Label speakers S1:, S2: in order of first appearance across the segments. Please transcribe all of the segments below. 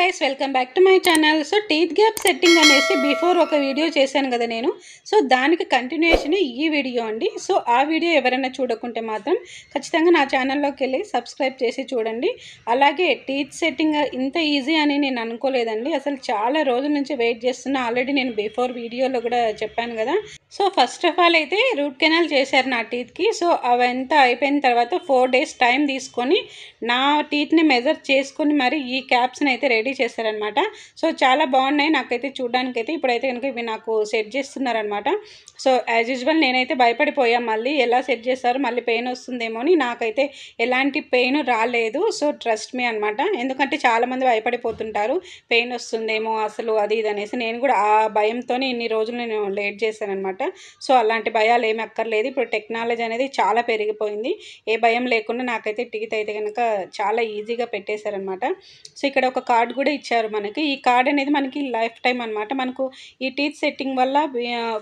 S1: Guys, welcome back to my channel. So teeth gap setting అనేసి before ఒక video చేశాను కదా నేను. సో దానికి కంటిన్యూషన్ ఈ వీడియో అండి. సో ఆ వీడియో ఎవరైనా చూడకుంటే మాత్రం ఖచ్చితంగా నా ఛానల్లోకి వెళ్ళి సబ్స్క్రైబ్ చేసి చూడండి. అలాగే టీత్ సెట్టింగ్ ఇంత ఈజీ అని నేను అనుకోలేదండి. అసలు చాలా రోజుల నుంచి వెయిట్ చేస్తున్నా. ఆల్రెడీ నేను బిఫోర్ వీడియోలో కూడా చెప్పాను కదా. సో ఫస్ట్ ఆఫ్ ఆల్ అయితే రూట్ కెనాల్ చేశారు నా టీత్కి. సో అవంతా అయిపోయిన తర్వాత 4 days టైం తీసుకొని నా టీత్ని మెజర్ చేసుకొని మరి ఈ క్యాప్స్ని అయితే రెడీ చేస్తారనమాట. సో చాలా బాగున్నాయి నాకైతే చూడడానికి అయితే. ఇప్పుడైతే కనుక ఇవి నాకు సెట్ చేస్తున్నారనమాట. సో యాజ్ యూజువల్ నేనైతే భయపడిపోయా, మళ్ళీ ఎలా సెట్ చేస్తారు, మళ్ళీ పెయిన్ వస్తుందేమో అని. నాకైతే ఎలాంటి పెయిన్ రాలేదు. సో ట్రస్ట్ మీ అనమాట. ఎందుకంటే చాలామంది భయపడిపోతుంటారు పెయిన్ వస్తుందేమో అసలు అది ఇది అనేసి. నేను కూడా ఆ భయంతోనే ఇన్ని రోజులు నేను లేట్ చేశానమాట. సో అలాంటి భయాలు ఏమి అక్కర్లేదు. ఇప్పుడు టెక్నాలజీ అనేది చాలా పెరిగిపోయింది. ఏ భయం లేకుండా నాకైతే టీత్ అయితే కనుక చాలా ఈజీగా పెట్టేశారనమాట. సో ఇక్కడ ఒక కార్డ్ కూడా ఇచ్చారు మనకి. ఈ కార్డ్ అనేది మనకి లైఫ్ టైం అనమాట. మనకు ఈ టీత్ సెట్టింగ్ వల్ల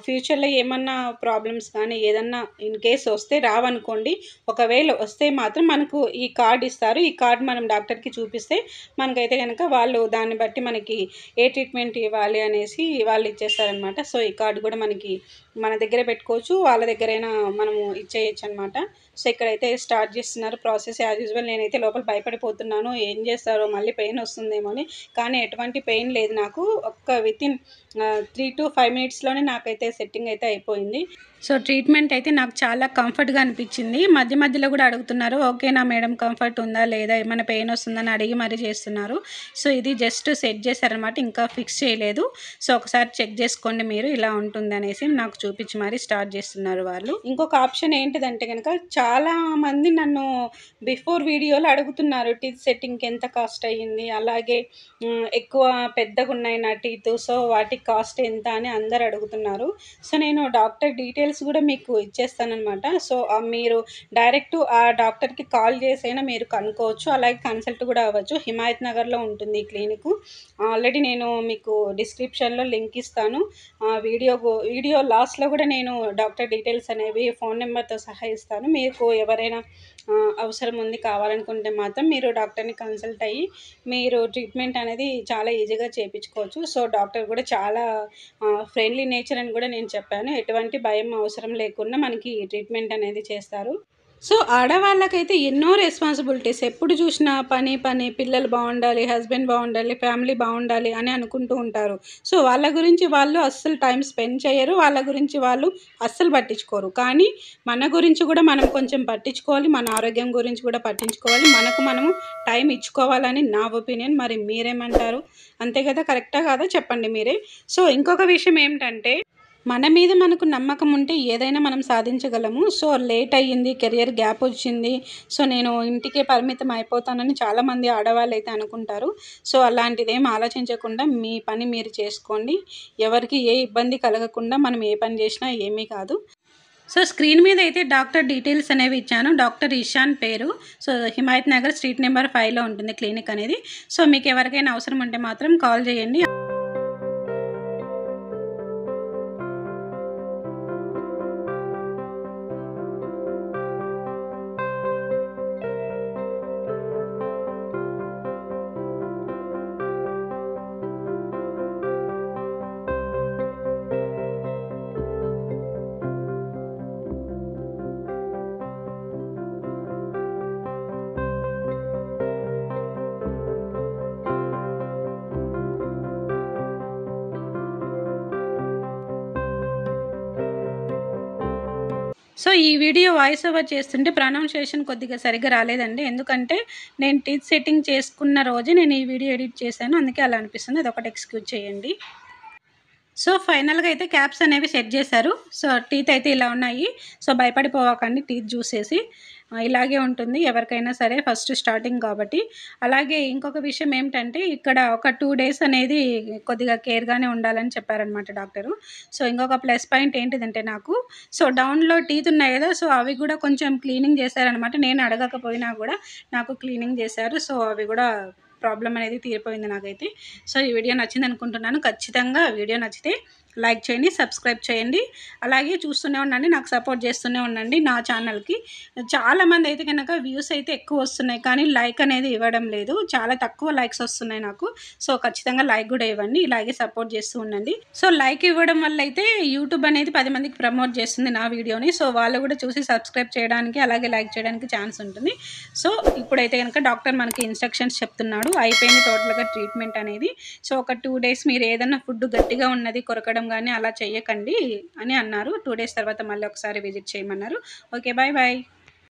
S1: ఫ్యూచర్లో ఏమన్నా ప్రాబ్లమ్స్ కానీ ఏదన్నా ఇన్ కేస్ వస్తే రావనుకోండి, ఒకవేళ వస్తే మాత్రం మనకు ఈ కార్డ్ ఇస్తారు. ఈ కార్డ్ మనం డాక్టర్కి చూపిస్తే మనకైతే కనుక వాళ్ళు దాన్ని బట్టి మనకి ఏ ట్రీట్మెంట్ ఇవ్వాలి అనేసి వాళ్ళు ఇచ్చేస్తారనమాట. సో ఈ కార్డు కూడా మనకి మన దగ్గర పెట్టుకోవచ్చు, వాళ్ళ దగ్గరైనా మనము ఇచ్చేయచ్చు అనమాట. సో ఇక్కడైతే స్టార్ట్ చేస్తున్నారు ప్రాసెస్. యాజ్ యూజువల్ నేనైతే లోపల భయపడిపోతున్నాను, ఏం చేస్తారో మళ్ళీ పెయిన్ వస్తుందేమో అని. కానీ ఎటువంటి పెయిన్ లేదు నాకు. ఒక్క వితిన్ 3 to 5 minutesలోనే నాకైతే సెట్టింగ్ అయితే అయిపోయింది. సో ట్రీట్మెంట్ అయితే నాకు చాలా కంఫర్ట్గా అనిపించింది. మధ్య మధ్యలో కూడా అడుగుతున్నారు, ఓకేనా మేడం, కంఫర్ట్ ఉందా లేదా, ఏమైనా పెయిన్ వస్తుందని అడిగి మరీ చేస్తున్నారు. సో ఇది జస్ట్ సెట్ చేశారనమాట, ఇంకా ఫిక్స్ చేయలేదు. సో ఒకసారి చెక్ చేసుకోండి మీరు, ఇలా ఉంటుంది అనేసి నాకు చూపించి మరీ స్టార్ట్ చేస్తున్నారు వాళ్ళు. ఇంకొక ఆప్షన్ ఏంటిదంటే కనుక చాలా మంది నన్ను బిఫోర్ వీడియోలో అడుగుతున్నారు టీత్ సెట్టింగ్కి ఎంత కాస్ట్ అయ్యింది, అలాగే ఎక్కువ పెద్దగా ఉన్నాయి నా టీత్, సో వాటికి కాస్ట్ ఎంత అని అందరు అడుగుతున్నారు. సో నేను డాక్టర్ డీటెయిల్స్ కూడా మీకు ఇచ్చేస్తానమాట. సో మీరు డైరెక్ట్ ఆ డాక్టర్కి కాల్ చేసైనా మీరు కనుక్కోవచ్చు, అలాగే కన్సల్ట్ కూడా అవ్వచ్చు. హిమాయత్ నగర్లో ఉంటుంది ఈ క్లినిక్. ఆల్రెడీ నేను మీకు డిస్క్రిప్షన్లో లింక్ ఇస్తాను. వీడియో లాస్ట్లో కూడా నేను డాక్టర్ డీటెయిల్స్ అనేవి ఫోన్ నెంబర్తో సహా ఇస్తాను. మీకు ఎవరైనా అవసరం ఉంది కావాలనుకుంటే మాత్రం మీరు డాక్టర్ని కన్సల్ట్ అయ్యి మీరు ట్రీట్మెంట్ అనేది చాలా ఈజీగా చేయించుకోవచ్చు. సో డాక్టర్ కూడా చాలా ఫ్రెండ్లీ నేచర్ అని కూడా నేను చెప్పాను. ఎటువంటి భయం అవసరం లేకుండా మనకి ట్రీట్మెంట్ అనేది చేస్తారు. సో ఆడవాళ్ళకైతే ఎన్నో రెస్పాన్సిబిలిటీస్, ఎప్పుడు చూసినా పని పని, పిల్లలు బాగుండాలి, హస్బెండ్ బాగుండాలి, ఫ్యామిలీ బాగుండాలి అని అనుకుంటూ ఉంటారు. సో వాళ్ళ గురించి వాళ్ళు అస్సలు టైం స్పెండ్ చేయరు, వాళ్ళ గురించి వాళ్ళు అస్సలు పట్టించుకోరు. కానీ మన గురించి కూడా మనం కొంచెం పట్టించుకోవాలి, మన ఆరోగ్యం గురించి కూడా పట్టించుకోవాలి, మనకు మనము టైం ఇచ్చుకోవాలని నా ఒపీనియన్. మరి మీరేమంటారు? అంతే కదా, కరెక్టా కాదా చెప్పండి మీరే. సో ఇంకొక విషయం ఏమిటంటే, మన మీద మనకు నమ్మకం ఉంటే ఏదైనా మనం సాధించగలము. సో లేట్ అయ్యింది, కెరియర్ గ్యాప్ వచ్చింది, సో నేను ఇంటికే పరిమితం అయిపోతానని చాలామంది ఆడవాళ్ళు అయితే అనుకుంటారు. సో అలాంటిది ఏం ఆలోచించకుండా మీ పని మీరు చేసుకోండి. ఎవరికి ఏ ఇబ్బంది కలగకుండా మనం ఏ పని చేసినా ఏమీ కాదు. సో స్క్రీన్ మీద అయితే డాక్టర్ డీటెయిల్స్ అనేవి ఇచ్చాను. డాక్టర్ ఇషాన్ పేరు. So Himayat Nagar street number 5లో ఉంటుంది క్లినిక్ అనేది. సో మీకు ఎవరికైనా అవసరం ఉంటే మాత్రం కాల్ చేయండి. సో ఈ వీడియో వాయిస్ ఓవర్ చేస్తుంటే ప్రొనౌన్సియేషన్ కొద్దిగా సరిగ్గా రాలేదండి. ఎందుకంటే నేను టీత్ సెట్టింగ్ చేసుకున్న రోజే నేను ఈ వీడియో ఎడిట్ చేశాను, అందుకే అలా అనిపిస్తుంది. అదొకటి ఎక్స్క్యూజ్ చేయండి. సో ఫైనల్గా అయితే క్యాప్స్ అనేవి సెట్ చేశారు. సో టీత్ అయితే ఇలా ఉన్నాయి. సో భయపడిపోవకండి, టీత్ చూసేసి ఇలాగే ఉంటుంది ఎవరికైనా సరే, ఫస్ట్ స్టార్టింగ్ కాబట్టి. అలాగే ఇంకొక విషయం ఏమిటంటే, ఇక్కడ ఒక 2 days అనేది కొద్దిగా కేర్గానే ఉండాలని చెప్పారనమాట డాక్టరు. సో ఇంకొక ప్లస్ పాయింట్ ఏంటిదంటే నాకు, సో డౌన్లో టీత్ ఉన్నాయి కదా, సో అవి కూడా కొంచెం క్లీనింగ్ చేశారనమాట. నేను అడగకపోయినా కూడా నాకు క్లీనింగ్ చేశారు. సో అవి కూడా ప్రాబ్లం అనేది తీరిపోయింది నాకైతే. సో ఈ వీడియో నచ్చింది అనుకుంటున్నాను. ఖచ్చితంగా వీడియో నచ్చితే లైక్ చేయండి, సబ్స్క్రైబ్ చేయండి. అలాగే చూస్తూనే ఉండండి, నాకు సపోర్ట్ చేస్తూనే ఉండండి నా ఛానల్కి. చాలామంది అయితే కనుక వ్యూస్ అయితే ఎక్కువ వస్తున్నాయి, కానీ లైక్ అనేది ఇవ్వడం లేదు. చాలా తక్కువ లైక్స్ వస్తున్నాయి నాకు. సో ఖచ్చితంగా లైక్ కూడా ఇవ్వండి, ఇలాగే సపోర్ట్ చేస్తూ ఉండండి. సో లైక్ ఇవ్వడం వల్ల అయితే యూట్యూబ్ అనేది 10 మందికి ప్రమోట్ చేస్తుంది నా వీడియోని. సో వాళ్ళు కూడా చూసి సబ్స్క్రైబ్ చేయడానికి అలాగే లైక్ చేయడానికి ఛాన్స్ ఉంటుంది. సో ఇప్పుడైతే కనుక డాక్టర్ మనకి ఇన్స్ట్రక్షన్స్ చెప్తున్నాడు. అయిపోయింది టోటల్గా ట్రీట్మెంట్ అనేది. సో ఒక 2 డేస్ మీరు ఏదైనా ఫుడ్ గట్టిగా ఉన్నది కొరకడం కానీ అలా చెయ్యకండి అని అన్నారు. 2 డేస్ తర్వాత మళ్ళీ ఒకసారి విజిట్ చేయమన్నారు. Okay, bye bye.